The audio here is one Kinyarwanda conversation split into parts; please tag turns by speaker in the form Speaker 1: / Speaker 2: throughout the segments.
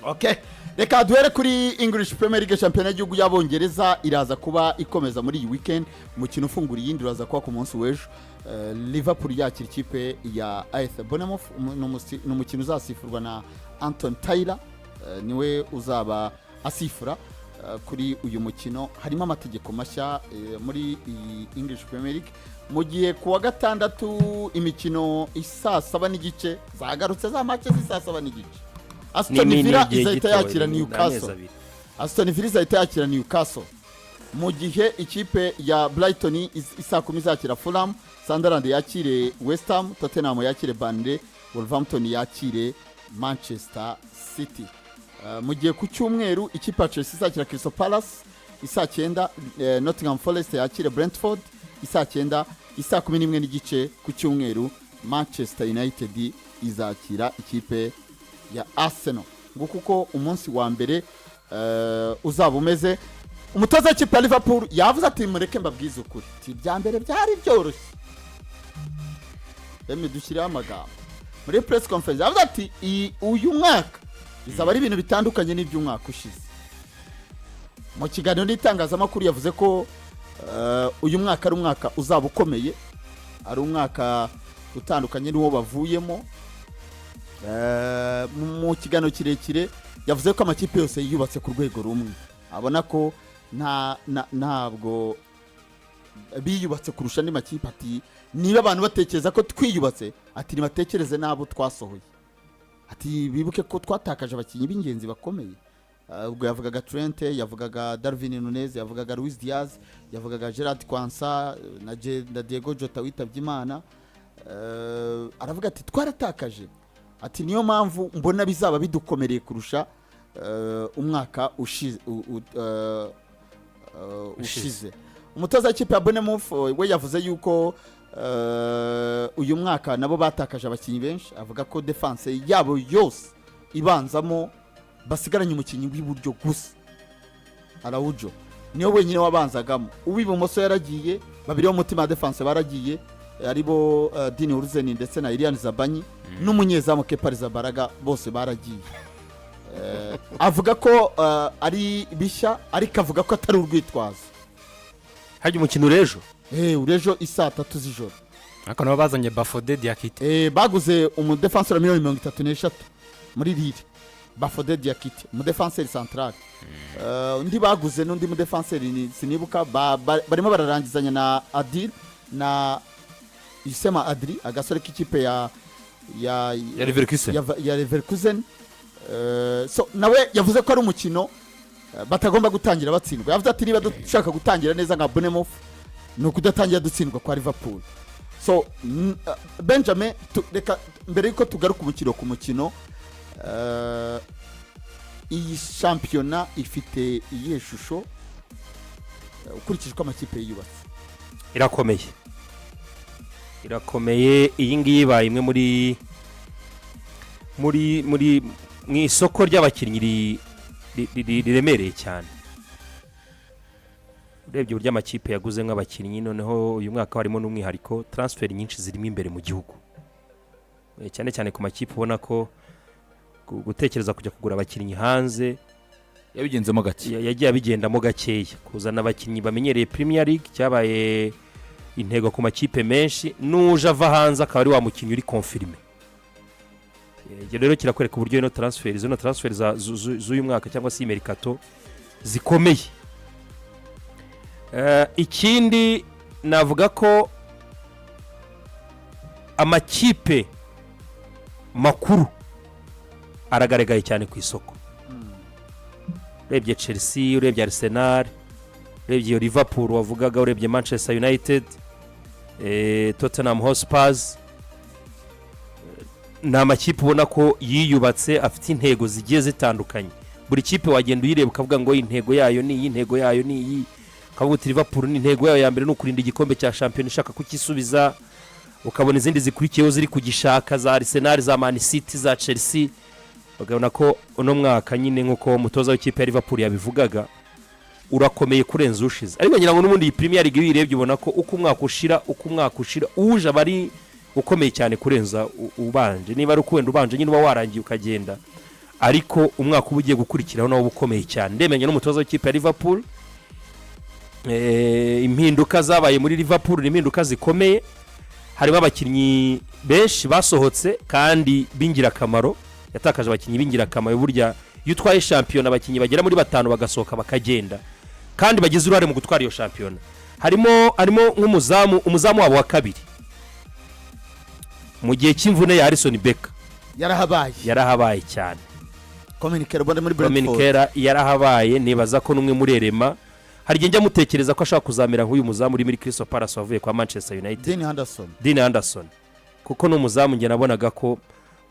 Speaker 1: Okay, reka duhere kuri English Premier League Championnat y'igihugu y'Abongereza iraza kuba ikomeza muri iyi weekend. Umukino ufungura iyindi uraza kuba ku munsi w'ejo. Liverpool yakira ikipe ya AS Bournemouth. N'umukino uzasifurwa na Anton Taylor, niwe uzaba asifura kuri uyu mukino. Harimo amategeko mashya muri English Premier League. Mu gihe kuwa gatandatu imikino isa 7 n'igice zagarutse za match zisa 7 n'igice. Aston Villa izahita yakira Newcastle. Aston Villa izahita yakira Newcastle. Mu gihe ikipe ya Brighton isa 10 izakira Fulham, Sunderland yakire West Ham, Tottenham yakire Burnley, Wolverhampton yakire Manchester City. Mu gihe ku cyumweru ikipe ya Chelsea izakira Crystal Palace, isa 9 Nottingham Forest yakire Brentford, isa 9 isa 11 n'igice ku cyumweru Manchester United izakira ikipe ya Arsenal. Nguko uko umunsi wa mbere uzaba umeze. Umutoza w'ikipe ya Liverpool yavuze ati mureke mbabwize ukuri, ati bya mbere byari byoroshye. Dushyiraho amagambo muri press conference yavuze ati uyu mwaka izaba ari ibintu bitandukanye n'iby'umwaka ushize. Mu kiganiro n'itangazamakuru yavuze ko uyu mwaka ari umwaka uzaba ukomeye, ari umwaka utandukanye n'uwo bavuyemo. Mu kiganiro kirekire yavuze ko amakipe yose yubatse ku rwego rumwe, abona ko ntabwo biyubatse kurusha andi makipe. Ati niba abantu batekereza ko twiyubatse, ati nibatekereze nabo twasohoye. Ati bibuke ko twatakaje abakinnyi b'ingenzi bakomeye. Ubwo yavugaga Trent, yavugaga Darwin Nunez, yavugaga Luis Diaz, yavugaga Gerard Kwansa na Diego Jota witabye Imana. Aravuga ati twaratakaje, ati niyo mpamvu mbona bizaba bidukomereye kurusha umwaka ushize. Umutoza w'ikipe ya Bournemouth we yavuze yuko uyu mwaka nabo batakaje abakinnyi benshi. Avuga ko defense yabo yose ibanzamo basigaranye umukinnyi w'iburyo gusa, Araujo niyo wenyine wabanzagamo. Uw'ibumoso yaragiye, babiri bo mutima defense baragiye, aribo Dini Urzen ndetse na Ilian Zabanyi n'umunyezamu Kepa Arrizabalaga, bose baragiye. Avuga ko ari bishya, ariko avuga ko atari urwitwazo.
Speaker 2: Hajya umukino urejo
Speaker 1: urejo isa 3 z'ijoro.
Speaker 2: Aka nabo bazanye Bafode Diakite.
Speaker 1: Baguze umudefenseur wa 33 muri Lille, Bafode Diakite, umudefenseur central. Undi baguze n'undi mudefenseur sinibuka, barimo bararangizanya na Adil na Isema Adri, agasore k'ikipe ya Leverkusen. So nawe yavuze ko ari umukino batagomba gutangira batsindwa. Yavuze ati niba dushaka gutangira neza nka Bournemouth, no kudatangira dutsindwa kwa Liverpool. So Benjamin, reka mbere yuko tugaruka umukino ku mukino, iyi shampiyona ifite iyihe shusho ukurikije ko amakipe yubatse?
Speaker 2: Irakomeye. Iyi ngiyi ibaye imwe muri mu isoko ry'abakinnyi riremereye cyane. Urebye uburyo amakipe yaguze nk'abakinnyi, noneho uyu mwaka harimo n'umwihariko, transfer nyinshi zirimo imbere mu gihugu, cyane cyane ku makipe ubona ko gutekereza kujya kugura abakinnyi hanze
Speaker 3: yabigenzemo gake,
Speaker 2: yagiye abigendamo gakeya. Kuzana abakinnyi bamenyereye Premier League cyabaye intego ku makipe menshi, n'uje ava hanze akaba ari wa mukinnyi uri confirme. Rero kirakwereka uburyo ino transfer z'uyu mwaka cyangwa se mercato zikomeye. Ikindi navuga ko amakipe makuru aragaragaye cyane ku isoko. Urebye Chelsea, urebye Arsenal, urebye Liverpool wavugaga, urebye Manchester United, Tottenham Hotspur, ni amakipe ubona ko yiyubatse, afite intego zigiye zitandukanye. Buri kipe wagenda uyireba ukavuga ngo intego yayo ni iyi, intego yayo ni iyi. Ukavuga uti Liverpool ni intego yayo ya mbere ni ukurinda igikombe cya shampiyona ishaka kukisubiza. Ukabona izindi zikurikiyeho ziri kugishaka, za Arsenal, za Man City, za Chelsea. Bagabona ko uno mwaka nyine nk'uko umutoza w'ikipe ya Liverpool yabivugaga urakomeye kurenza ushize. Ariko ngira ngo n'ubundi iyi Premier League birebye ubona ko uko umwaka ushira uje abari ukomeye cyane kurenza ubanje. Niba ari ukwenda ubanje nyine uba warangiye ukagenda, ariko umwaka uba ugiye gukurikiraho nawo ukomeye cyane. Ndemenya n'umutoza w'ikipe ya Liverpool, impinduka zabaye muri Liverpool ni impinduka zikomeye. Harimo abakinnyi benshi basohotse kandi b'ingirakamaro, yatakaje abakinnyi b'ingirakamaro. Burya iyo utwaye shampiyona abakinnyi bagera muri 5 bagasohoka bakagenda kandi bagize uruhare mu gutwara iyo shampiyona. harimo nk'umuzamu wabo wa kabiri mu gihe cy'imvune ya Alisson Becker yarahabaye cyane.
Speaker 1: Communicator bande muri Brentford
Speaker 2: Communicator yarahabaye, nibaza ko numwe muri Rema hari gihe njya mutekereza ko ashaka kuzamera nk'uyu muzamu uri muri Crystal Palace wavuye kwa Manchester United, Dean Henderson, kuko no muzamu nge nabonaga ko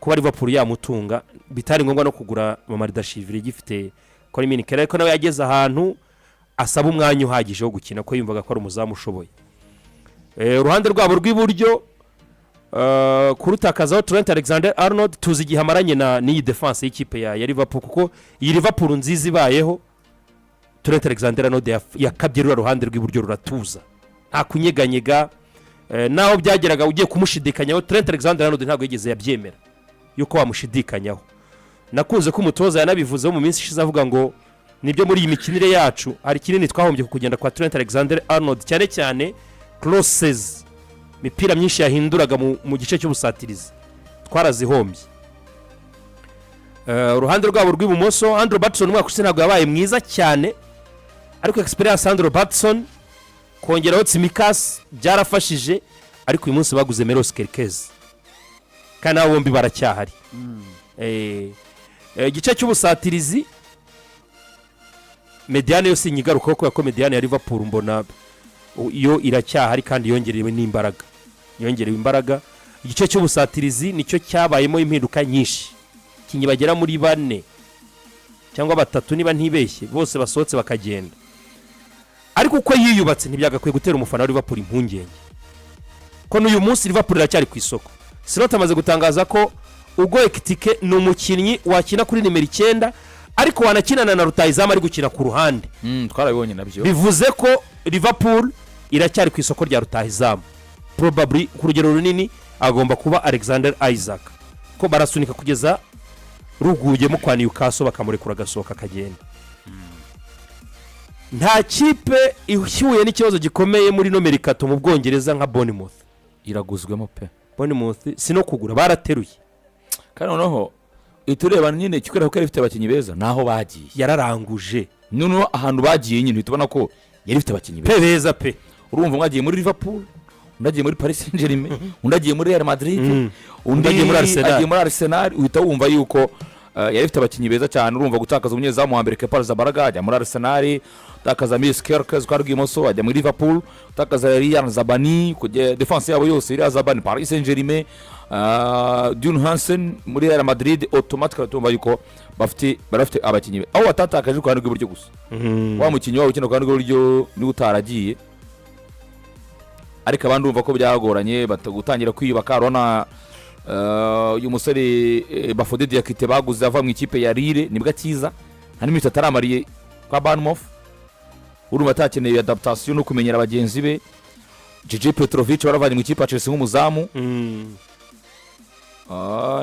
Speaker 2: kuba Liverpool yamutunga bitari ngombwa no kugura Mamadashvili gifite Communicator, ariko nawe yageze ahantu asaba umwanya uhagije wo gukina ko yumvaga ko ari umuzamu ushoboye. Uruhande rwabo rw'iburyo kurutakazaho Trent Alexander-Arnold, tuzi igihe amaranye n'iyi defense y'ikipe ya Liverpool, kuko iyi Liverpool nziza ibayeho Trent Alexander-Arnold yakabye rura ruhande rw'iburyo ruratuza nta kunyeganyega, naho byageraga ugiye kumushidikanyaho Trent Alexander-Arnold ntabwo yigeze yabyemera yuko wamushidikanyaho. Nakunze ko umutoza yanabivuzeho mu minsi ishize avuga ngo nibyo muri iyi mikinire yacu hari kinini twahombye kugenda kwa Trent Alexander-Arnold, cyane cyane crosses, mipira myinshi yahinduraga mu gice cy'ubusatirizi twarazihombye. Uruhande rwabo rw'ibumoso Andrew Robertson umwaka ushize ntabwo yabaye mwiza cyane, ariko experience Andrew Robertson kongeraho Tsimikas byarafashije, ariko uyu munsi baguze Milos Kerkez kandi abo bombi baracyahari. Igice cy'ubusatirizi Mediane yo sinyigaruka ko yako Mediane ya Liverpool mbona iyo iracyahari kandi yongerewe imbaraga. Igice cy'ubusatirizi nicyo cyabayemo impinduka nyinshi, kinyi bagera muri 4 cyangwa 3 niba ntibeshye, bose basohotse bakagenda. Ariko uko yiyubatse ntibyagakwiye gutera umufana wa Liverpool impungenge ko n'uyu munsi Liverpool iracyari ku isoko. Slot amaze gutangaza ko ubwo Ekitike ni umukinnyi wakina kuri nimero 9, ariko wanakinana na Rutahizamu ari gukina ku ruhande.
Speaker 3: Twarabibonye nabyo,
Speaker 2: bivuze ko Liverpool iracyari ku isoko rya Rutahizamu. Probably ku rugero runini agomba kuba Alexander Isaac, ko barasunika kugeza ruguyemo kwa Newcastle bakamurekura gasohoka kagenda. Nta kipe ihuye n'ikibazo gikomeye muri no Mercato mu Bwongereza nka Bournemouth.
Speaker 3: Iraguzwemo pe.
Speaker 2: Bournemouth sino kugura barateruye,
Speaker 3: kandi noneho itureba nyine kikwera ko ifite abakinyi beza naho bagiye
Speaker 2: yararanguje.
Speaker 3: Noneho ahantu bagiye nyine tubona ko yari ifite abakinyi
Speaker 2: beza pe.
Speaker 3: Urumva mwagiye muri Liverpool, undagiye muri Paris Saint-Germain, undagiye muri Real Madrid,
Speaker 2: undagiye muri
Speaker 3: Arsenal, uhita wumva yuko yari ifite abakinyi beza cyane. Urumva gutakaza umunyezamu wa mbere Kepa Arrizabalaga ajya muri Arsenal, utakaza Milos Kerkez kwa rw'imoso ajya muri Liverpool, utakaza Ryan Zabani kujya defense yabo yose iri Zabani Paris Saint-Germain, Dean Hansen muri Real Madrid. Automatically tumva yuko barafite abakinyi aho watatakaje kwa rw'iburyo gusa. Wa mukinyi wabo ukina kwa rw'iburyo ni utaragiye, ariko abandi umva ko byagoranye batagutangira kwiyubaka. Rona uyu musore Bafodé Diakité baguze ava mu ikipe ya Lille nibwo cyiza, nta n'imiti ataramariye kwa Bournemouth. Urumva atakeneye adaptation no kumenyera abagenzi be. JJ Petrovic baravanye mu ikipe ya Chelsea nk'umuzamu.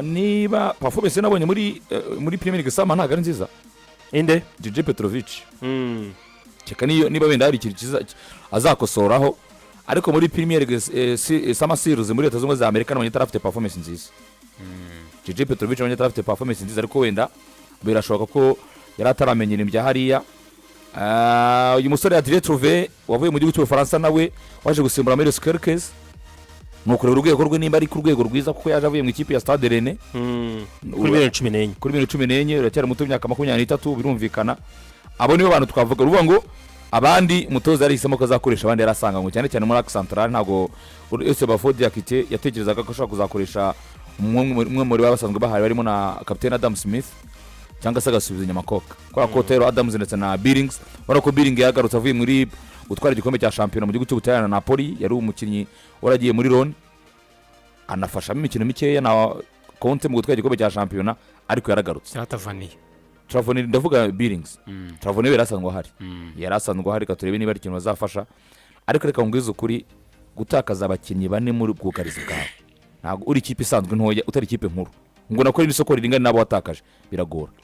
Speaker 3: Niba performance nabonye muri Premier League sama ntago ari nziza
Speaker 2: inde
Speaker 3: JJ Petrovic. Cyeka niba wenda hari ikintu cyiza azakosoraho, ariko muri Premier League sama series muri Leta Zunze Ubumwe za Amerika nabonye tarafite performance nziza. JJ Petrovic nabonye tarafite performance nziza, ariko wenda birashoboka ko yari ataramenyera ibya hariya. Uyu musore Adrien Trouvé wavuye mu gihugu cy'Ubufaransa nawe waje gusimbura Milos Kerkez, nuko urugego rwe nimba ari ku rwego rwiza kuko yaje avuye mu ikipe ya Stade Rennais
Speaker 2: kuri
Speaker 3: 2014 uracyari muto imyaka 23 birumvikana. Abo nibo bantu twavuga ruvuga ngo abandi mutoza yarihisemo ko azakoresha abandi yarasanga ngo cyane muri Axe Central. Ntago ese Bafodé Diakité yatekerezaga ko ashobora kuzakoresha umwe muri basanzwe bahari barimo na Captain Adam Smith cyangwa se agasubiza Nyamakoka kwa Kotero Adams ndetse na Billings. Barako Billing yagarutse avuye muri gutwara igikombe cya shampiyona mu gihugu cy'Ubutaliyani na Napoli, yari umukinnyi waragiye muri Lyon anafasha mu mikino mikeya na Conte mu gutwara igikombe cya shampiyona, ariko yaragarutse. Travoni ndavuga Billings. Travoni yarasanzwe hari katurebe niba ari ikintu bazafasha, ariko reka ngwize ukuri gutakaza abakinnyi bane muri bwugarizi bwawe ntago uri ikipe isanzwe ntoya utari ikipe nkuru ngo nakore n'isoko riringana n'abo watakaje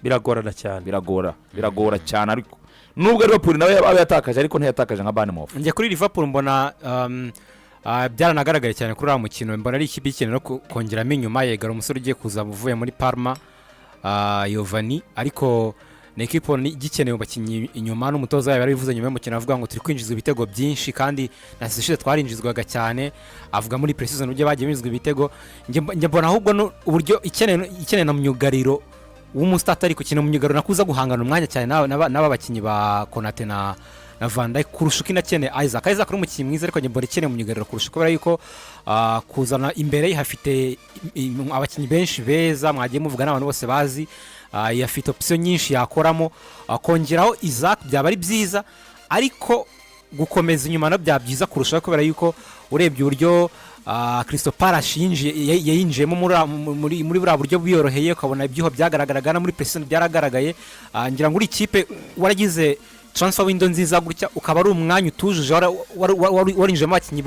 Speaker 2: biragorana cyane
Speaker 3: biragora cyane ariko nubwo Liverpool nawe yaba yatakaje ariko ntiyatakaje nka Bournemouth.
Speaker 4: njye kuri Liverpool mbona byaranagaragaye cyane kuri uriya mukino mbona ari ikipe ikeneye no kongeramo inyuma yegara umusore ugiye kuza uvuye muri Parma Giovanni ariko ni ekipe igikeneye abakinnyi inyuma n'umutoza yari bivuze nyuma y'umukino avuga ngo turi kwinjiza ibitego byinshi kandi na sishe twarinjizwaga cyane avuga muri pre-season uburyo bagiye binjizwa ibitego njye mbona ahubwo uburyo ikeneye na myugariro w'umusitata ariko ikeneye myugariro nakuza guhangana umwanya cyane n'aba bakinnyi ba Konate na Van Dijk kurusha uko inakeneye Isaac ari umukinnyi mwiza ariko njye mbona ikeneye myugariro kurusha kubera yuko kuzana imbere hafite abakinnyi benshi beza mwagiye muvuga n'abantu bose bazi yafite option nyinshi yakoramo kongeraho Isaac byaba ari byiza ariko gukomeza inyuma no bya byiza kurusha kubera yuko urebye uburyo Crystal Palace yinjiyemo muri buriya buryo biyoroheye ukabona ibyiho byagaragaraga na muri pressing byaragaragaye ngira ngo uri ikipe waragize transfer window nziza gutya ukaba ari umwanya utujuje warinjemo abakinnyi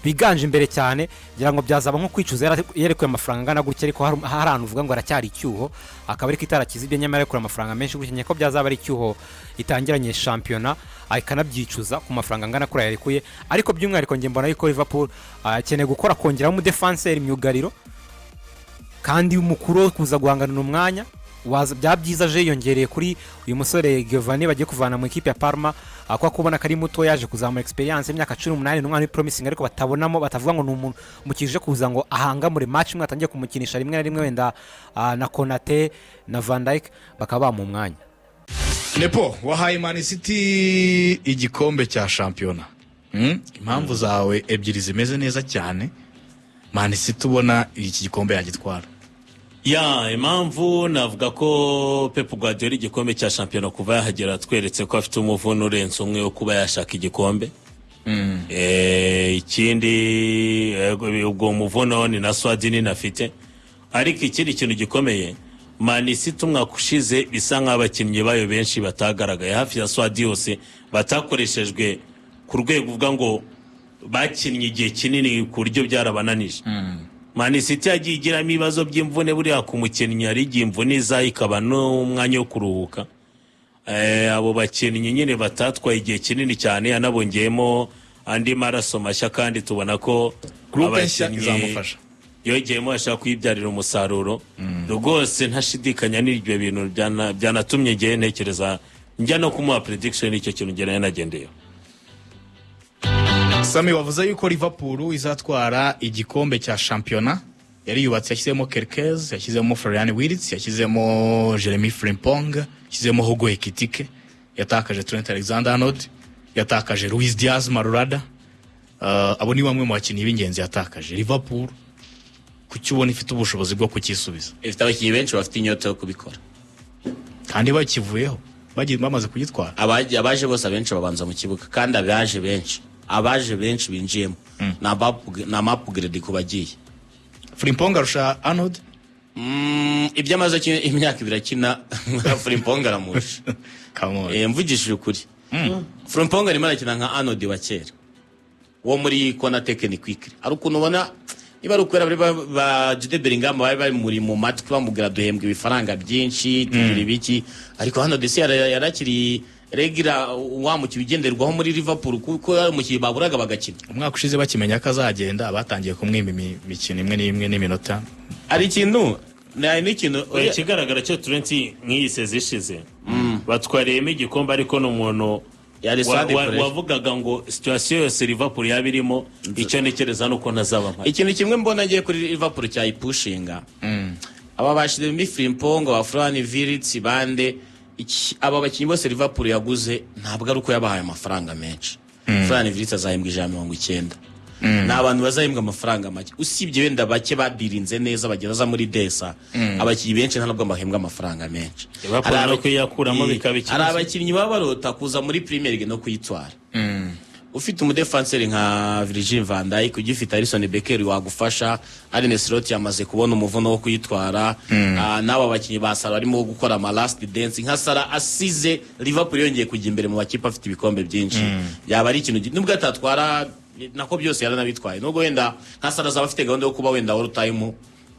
Speaker 4: biganje imbere cyane ngira ngo byazaba nko kwicuza yerekuye amafaranga angana gutya ariko hari ahantu uvuga ngo aracyari icyuho akaba ariko itarakiza ibyo nyamara yakura amafaranga menshi gutya ko byazaba ari icyuho itangiranye shampiyona akanabyicuza ku mafaranga angana kuri yarekuye ariko by'umwihariko nge mbona yuko Liverpool akeneye gukora kongeraho umudefenseur myugariro kandi umukuru kuza guhangana umwanya bya byiza je yongereye kuri uyu musore Giovanni bagiye kuvana mu ikipe ya Parma akwa kubona kari muto yaje kuzamura experience imyaka 18 n'umwana promising ariko batabonamo batavuga ngo n'umuntu mukije kuza ngo ahanga muri match imwe atangiye kumukinisha rimwe na rimwe wenda na Konate na Van Dijk bakaba mu mwanya.
Speaker 5: Nepo wahaye Man City igikombe cya shampiyona impamvu zawe ebyiri zimeze neza cyane Man City ubona iki gikombe yagitwara.
Speaker 6: Impamvu navuga ko Pep Guardiola igikombe cya shampiyona kuva yahagera tweretse ko afite umuvuno urenze umwe wo kuba yashaka igikombe. Ikindi ubwo umuvuno ni na Swadini nafite ariko ikindi kintu gikomeye Man City umwaka ushize bisa nk'abakinnyi bayo benshi batagaragaye hafi ya Swadi yose batakoreshejwe ku rwego uvuga ngo bakinnye igihe kinini ku buryo byarabananije. Man City yagiye igiramo ibibazo by'imvune buriya ku mukinnyi ari igihe imvune iza ikaba n'umwanya wo kuruhuka. Abo bakinnyi nyine batatwaye igihe kinini cyane yanabongeyemo andi maraso mashya kandi tubona ko
Speaker 5: groupe nshya izamufasha
Speaker 6: yogeyemo ashaka kwibyarira umusaruro rwose ntashidikanya n'ibyo bintu byanatumye ngiye ntekereza njya no kumuha prediction icyo kintu ngera nagendeyo.
Speaker 5: Sami wavuze yuko Liverpool izatwara igikombe cya shampiyona yari yubatse yashyizemo Kerkez yashyizemo Florian Wirtz yashyizemo Jeremy Frimpong yashyizemo Hugo Ekitike yatakaje Trent Alexander-Arnold yatakaje Luis Diaz Marurada abo ni bamwe mu bakinnyi b'ingenzi yatakaje. Liverpool kuki ubona ifite ubushobozi bwo kukisubiza
Speaker 6: ifite abakinnyi benshi bafite inyota yo kubikora
Speaker 5: kandi bakivuyeho bagiye bamaze kugitwara
Speaker 6: abaje bose abenshi babanza mu kibuga kandi abaje benshi binjiyemo na upgrade kubagiye.
Speaker 5: Frimpong arusha Arnold
Speaker 6: ibyo amaze imyaka 2 akina Frimpong aramusha mvugishije ukuri Frimpong ari marakina nka Arnold wa kera wo muri kona technique quick ariko ubona niba ari ukwera ba Jude Bellingham bari muri mu matwi bamubwira duhembwa ibifaranga byinshi tugire biki ariko hano desi yarakiri regira wamuki bigenderwaho muri Liverpool kuko umukiye baburaga bagakina.
Speaker 5: Umwaka ushize bakimenya ko azagenda batangiye kumwima imikino imwe n'imwe n'iminota
Speaker 6: ari ikintu n'ikintu kigaragara cyo Trent nk'iyiseze ishize batwariyemo igikombe ariko n'umuntu wavugaga ngo situation yose Liverpool yabirimo icyo nekereza nuko ntazaba mpari. Ikintu kimwe mbona ngiye kuri Liverpool cya ipushinga aba bashyize muri Frimpong wa Florian Wirtz bande aba bakinnyi bose Liverpool yaguze ntabwo ari uko yabahaye amafaranga menshi. Florian Wirtz azahembwa 190 n'abantu bazahembwa amafaranga make usibye wenda bake badirinze neza bageraza muri desa abakinnyi benshi ntabwo bahembwa amafaranga menshi
Speaker 2: Liverpool ko yakuramo bikabiki
Speaker 6: ari abakinnyi baba barota kuza muri Premier League no kuyitwara. Ufite umudefenseur nka Virgil van Dijk ugifite Alisson Becker wagufasha Arne Slot yamaze kubona umuvuno wo kuyitwara n'aba bakinnyi basara barimo gukora ama last dance nka Sara asize Liverpool yongeye kujya imbere mu bakipe afite ibikombe byinshi yaba ari ikintu nubwo atatwara nako byose yaranabitwaye nubwo wenda nka Sara zaba afite gahunda yo kuba wenda all time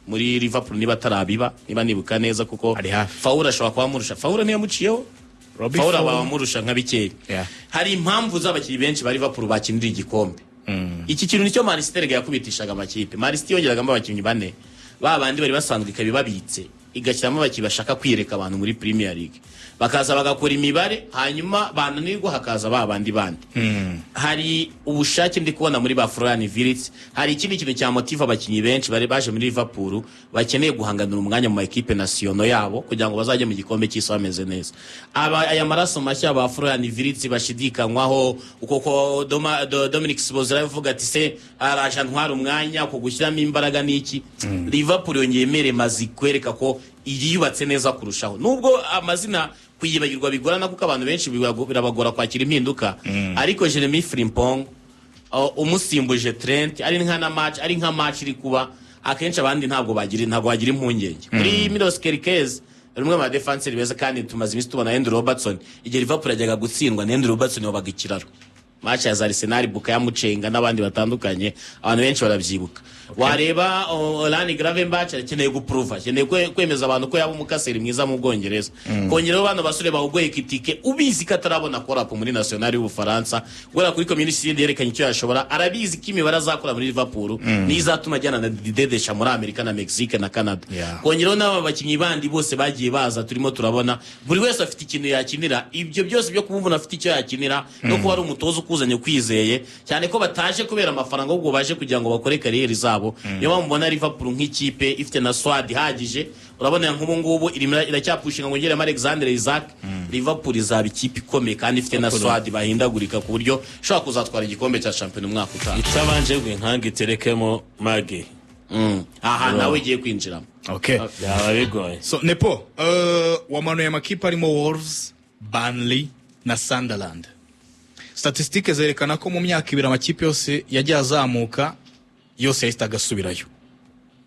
Speaker 7: muri Liverpool niba atarabiba niba nibuka neza kuko Fowler ashobora kuba amurusha Fowler niyamuciyeho Fowler bamurusha nka bikeri hari impamvu z'abakinnyi benshi bari Liverpool bakinira igikombe iki kintu nicyo Man City yakubitishaga amakipe Man City yongeragamo abakinnyi bane babandi bari basanzwe ikabibabitse igashyiramo abakinnyi bashaka kwireka abantu muri Premier League bakaza bagakora imibare hanyuma bananirwa hakaza babandi bandi hari ubushake ndi kubona muri ba Florian Wirtz hari ikindi kintu cya motive abakinnyi benshi bari baje muri Liverpool bakeneye guhanganira umwanya mu equipe nationale yabo kugira ngo bazajye mu gikombe cy'isi bameze neza aya maraso mashya ba Florian Wirtz bashidikanywaho uko Dominic Szoboszlai avuga ati se araje ntwara umwanya uko gushyiramo imbaraga n'iki Liverpool yongeye mere mazi kwereka ko yiyubatse neza kurushaho nubwo amazina kuyibagirwa bigorana kuko abantu benshi birabagora kwakira impinduka ariko Jeremy Frimpong umusimbuje Trent ari nka match iri kuba akenshi abandi ntabwo bagira impungenge muri Milos Kerkez rumwe mu defenseur beza kandi tumaze imisi tubona Andrew Robertson igihe Liverpool yajyaga gutsindwa na Andrew Robertson wabaga ikiraro match ya Arsenal buka yamucenga n'abandi batandukanye abantu benshi barabyibuka wareba Orlando Gravenberch akeneye guprova akeneye kwemeza abantu ko yaba umukaseri mwiza mu Bwongereza kongeraho bano basore bawugoye kitike ubizi ko atarabona korapo muri national y'Ubufaransa gora kuri community shield yerekanye icyo yashobora arabizi ko imibare azakora muri Liverpool nizatuma ajyana na Didedesha muri Amerika na Mexique na Canada kongeraho n'aba bakinnyi bandi bose bagiye baza turimo turabona buri wese afite ikintu yakinira ibyo byose byo kumuvuna afite icyo yakinira no kuba ari umutozo kuzanye kwizeye cyane ko bataje kubera amafaranga ahubwo baje kugira ngo bakore kariyeri zabo niyo mpamvu mbona Liverpool nk'ikipe ifite na swad ihagije urabona nk'ubu ngubu iracyapushinga ngo ngeremo Alexander Isaac Liverpool izaba ikipe ikomeye kandi ifite na swad bahindagurika ku buryo ishobora kuzatwara igikombe cya champion umwaka utaha
Speaker 6: itabanje nk'inkangi iterekemo Mage
Speaker 7: aha nawe igiye kwinjiramo
Speaker 6: byaba bigoye
Speaker 5: so Nepo wamanuye amakipe arimo Wolves Burnley na Sunderland statistike zerekana ko mu myaka 2 amakipe yose yagiye azamuka yose yahita agasubirayo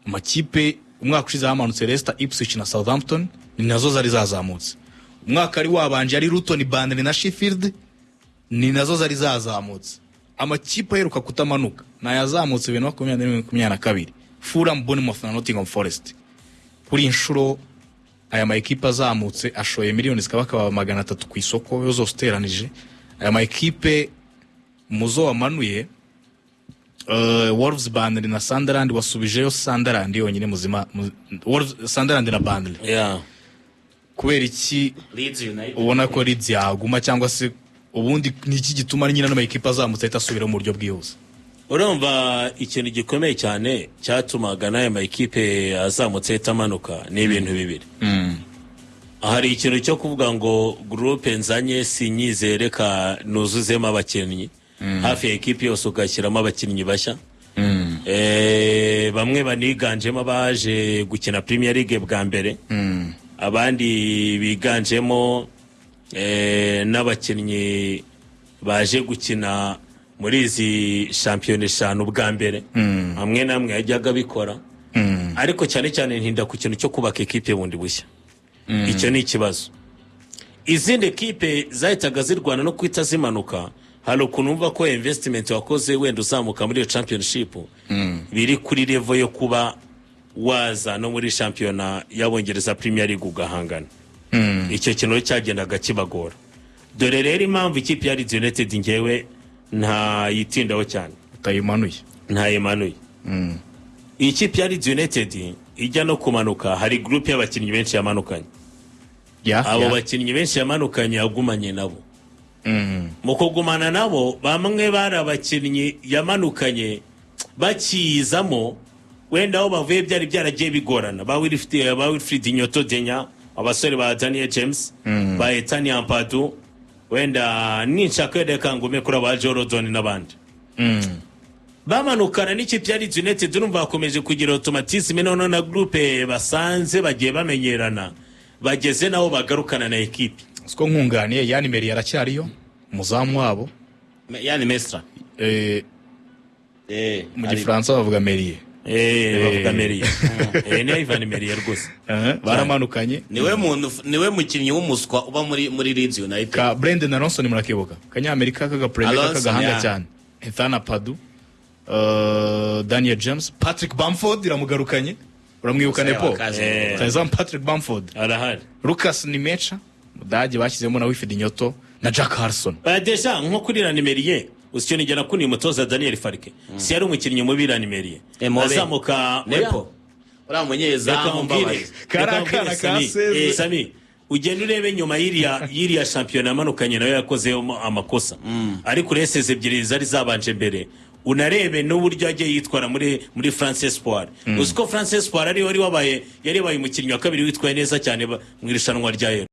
Speaker 5: amakipe umwaka ushize hamanutse Leicester Ipswich na Southampton ni nazo zari zazamutse umwaka ari wabanje ari Luton Burnley na Sheffield ni nazo zari zazamutse amakipe aheruka kutamanuka nayazamutse 2022 Fulham Bournemouth na Nottingham Forest kuri inshuro aya makipe azamutse ashoye miliyoni zikaba 300 ku isoko yo zose teranije aya makipe muzo wamanuye Wolves Burnley na Sunderland wasubijeyo Sunderland yonyine muzima Wolves Sunderland na Burnley kubera iki
Speaker 7: Leeds United
Speaker 5: ubona ko Leeds yaguma cyangwa se ubundi niki gituma nyina no makipe azamutse itasubira mu buryo bwihuse
Speaker 6: urumva ikintu gikomeye cyane cyatumaga n'aya makipe azamutse itamanuka ni ibintu bibiri hari ikintu cyo kuvuga ngo groupe nzanye sinyizereka nuzuzemo abakinnyi hafi ya ekipe yose ugashyiramo abakinnyi bashya bamwe baniganjemo baje gukina Premier League bwa mbere abandi biganjemo n'abakinnyi baje gukina muri izi shampiyona 5 bwa mbere hamwe namwe yajyaga bikora ariko cyane cyane ntinda ku kintu cyo kubaka ekipe bundi bushya icyo ni ikibazo izindi ekipe zahitaga zirwana no kwita zimanuka hari ukunumva ko investment wakoze wenda uzamuka muri championship biri kuri level yo kuba waza no muri shampiyona y'Abongereza Premier League ugahangana icyo kintu cyagendaga kibagora dore rero impamvu ikipe ya Leeds United ngewe nta yitindaho cyane ntayimanuye ikipe ya Leeds United ijya no kumanuka hari group y'abakinnyi benshi yamanukanye abo bakinnyi benshi yamanukanye yagumanye nabo mu kugumana nabo bamwe bari abakinnyi yamanukanye bakizamo wenda aho bavuye byari byaragiye bigorana ba Wilfried Nyoto Denya abasore ba Daniel James ba Ethan Ampadu wenda ninshaka ngume kuri aba Jordan n'abandi bamanukana n'ikipe ya Leeds United urumva bakomeje kugira automatisme none na groupe basanze bagiye bamenyerana bageze naho bagarukana na ekipe
Speaker 5: siko nkunganiye yani Meri yaracyariyo muzamu wabo
Speaker 7: yani Mestra
Speaker 5: mu gifaransa bavuga Meri
Speaker 2: bavuga Meriye ni Ivan Meriye rwose
Speaker 5: baramanukanye
Speaker 7: niwe mukinnyi w'umuswa uba muri Leeds United
Speaker 5: ka Brendan Aronson murakibuka kanyamerika kaga Premier kagahanga cyane Ethan Ampadu Daniel James Patrick Bamford iramugarukanye uramwibuka Nepo Tazam Patrick Bamford
Speaker 6: arahari
Speaker 5: Lucas Nimecha Mudage bashyizemo na Wilfried Nyoto na Jack Harrison
Speaker 6: deja nko kuri Ranimeriye usicyo nigera kuni umutoza Daniel Farke si yari umukinnyi mu Ranimeriye azamuka
Speaker 7: Nepo uriya munyezamu mbabaye
Speaker 5: karakana kaseze
Speaker 6: Sami ugenda urebe nyuma y'iriya shampiyona amanukanye nayo yakozeho amakosa ariko reseze ebyiri zari zabanje mbere unarebe n'uburyo agiye yitwara muri France Espoir uziko France Espoir ari wari wabaye umukinnyi wa kabiri witwaye neza cyane mu irushanwa rya